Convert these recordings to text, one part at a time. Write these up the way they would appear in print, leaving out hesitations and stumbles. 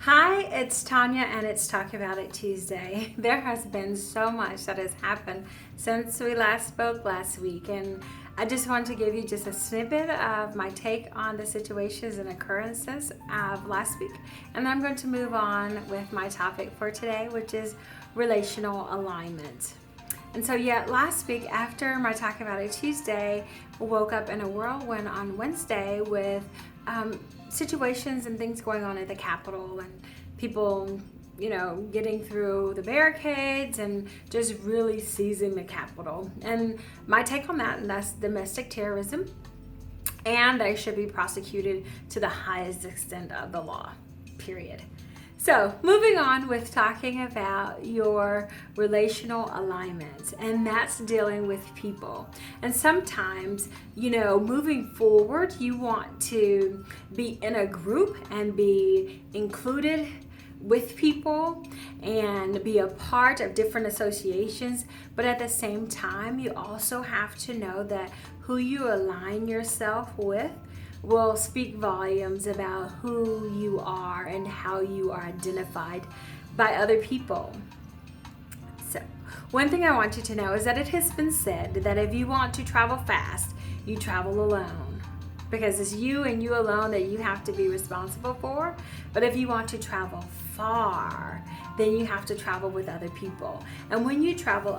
Hi, it's Tanya and it's Talk About It Tuesday. There has been so much that has happened since we last spoke last week, and I just want to give you just a snippet of my take on the situations and occurrences of last week, and then I'm going to move on with my topic for today, which is relational alignment. And so, last week after my Talk About It Tuesday, we woke up in a whirlwind on Wednesday with situations and things going on at the Capitol and people, getting through the barricades and just really seizing the Capitol. And my take on that, and that's domestic terrorism, and they should be prosecuted to the highest extent of the law, period. So, moving on with talking about your relational alignment, and that's dealing with people. And sometimes, moving forward, you want to be in a group and be included with people and be a part of different associations, but at the same time, you also have to know that who you align yourself with will speak volumes about who you are and how you are identified by other people. So, one thing I want you to know is that it has been said that if you want to travel fast, you travel alone. Because it's you and you alone that you have to be responsible for. But if you want to travel far, then you have to travel with other people. And when you travel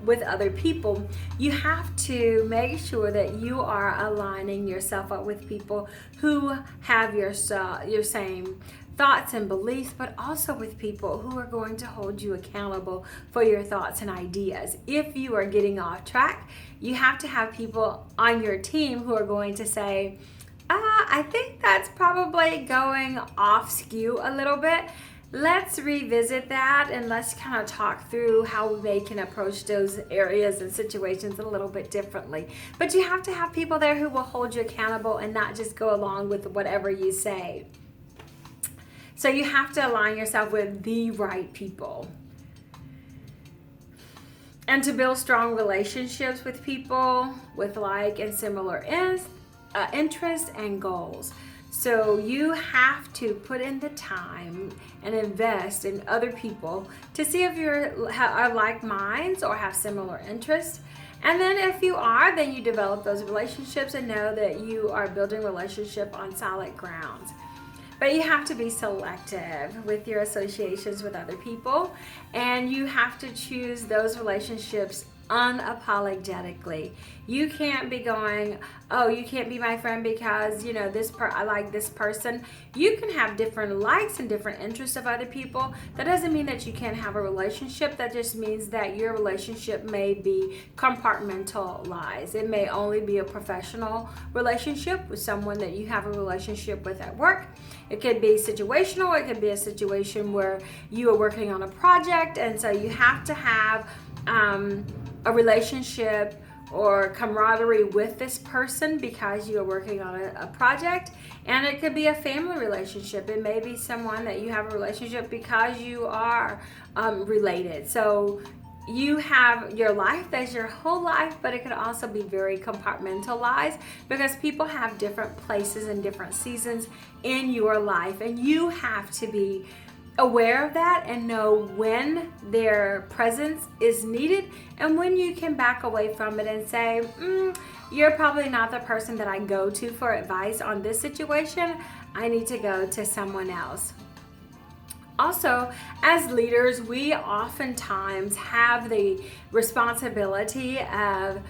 with other people, you have to make sure that you are aligning yourself up with people who have your same thoughts and beliefs, but also with people who are going to hold you accountable for your thoughts and ideas. If you are getting off track, you have to have people on your team who are going to say, I think that's probably going off skew a little bit. Let's revisit that and let's kind of talk through how they can approach those areas and situations a little bit differently. But you have to have people there who will hold you accountable and not just go along with whatever you say. So you have to align yourself with the right people. And to build strong relationships with people with like and similar interests and goals. So you have to put in the time and invest in other people to see if are like minds or have similar interests. And then if you are, then you develop those relationships and know that you are building relationship on solid grounds. But you have to be selective with your associations with other people, and you have to choose those relationships unapologetically. You can't be going, oh, you can't be my friend because I like this person. You can have different likes and different interests of other people. That doesn't mean that you can't have a relationship. That just means that your relationship may be compartmentalized. It may only be a professional relationship with someone that you have a relationship with at work. It could be situational. It could be a situation where you are working on a project, and so you have to have a relationship or camaraderie with this person because you are working on a project. And it could be a family relationship. It may be someone that you have a relationship because you are related. So you have your life, that's your whole life, but it could also be very compartmentalized because people have different places and different seasons in your life, and you have to be aware of that and know when their presence is needed and when you can back away from it and say, you're probably not the person that I go to for advice on this situation. I need to go to someone else. Also, as leaders, we oftentimes have the responsibility of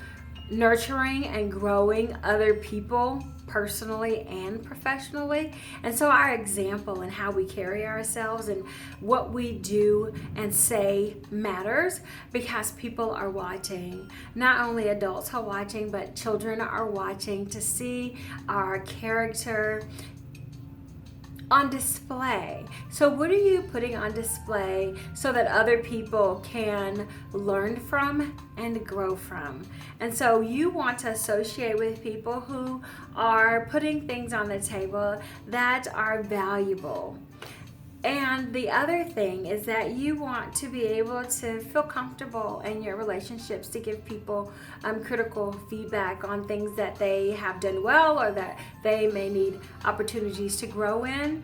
nurturing and growing other people personally and professionally. And so our example and how we carry ourselves and what we do and say matters because people are watching. Not only adults are watching, but children are watching to see our character on display. So what are you putting on display so that other people can learn from and grow from? And so you want to associate with people who are putting things on the table that are valuable. And the other thing is that you want to be able to feel comfortable in your relationships to give people critical feedback on things that they have done well or that they may need opportunities to grow in.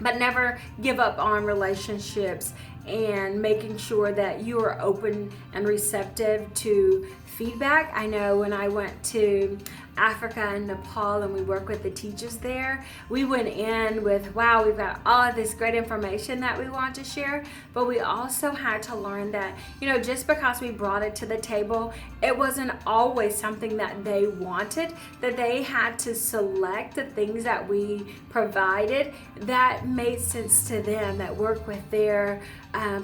but never give up on relationships, and making sure that you are open and receptive to feedback. I know when I went to Africa and Nepal and we work with the teachers there, we went in with, wow, we've got all of this great information that we want to share, but we also had to learn that, just because we brought it to the table, it wasn't always something that they wanted, that they had to select the things that we provided that made sense to them, that work with their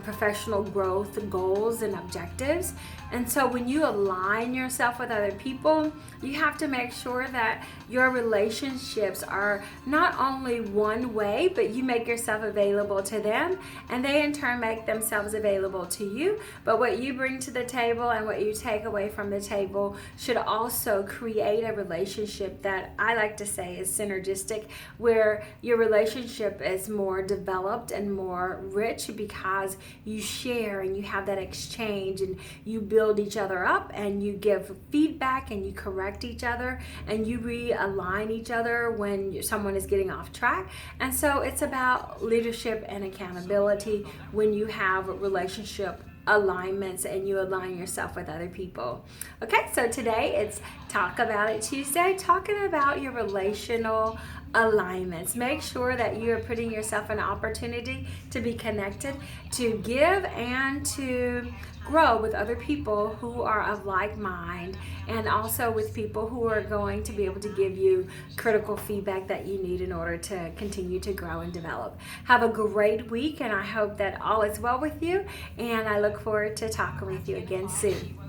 professional growth goals and objectives. And so when you align yourself with other people, you have to make sure that your relationships are not only one way, but you make yourself available to them, and they in turn make themselves available to you. But what you bring to the table and what you take away from the table should also create a relationship that I like to say is synergistic, where your relationship is more developed and more rich because you share and you have that exchange, and you build each other up, and you give feedback, and you correct each other, and you realign each other when someone is getting off track. And so it's about leadership and accountability when you have relationship alignments and you align yourself with other people. Okay, so today it's Talk About It Tuesday, talking about your relational alignments. Make sure that you are putting yourself in an opportunity to be connected, to give, and to grow with other people who are of like mind, and also with people who are going to be able to give you critical feedback that you need in order to continue to grow and develop. Have a great week, and I hope that all is well with you, and I look forward to talking with you again soon.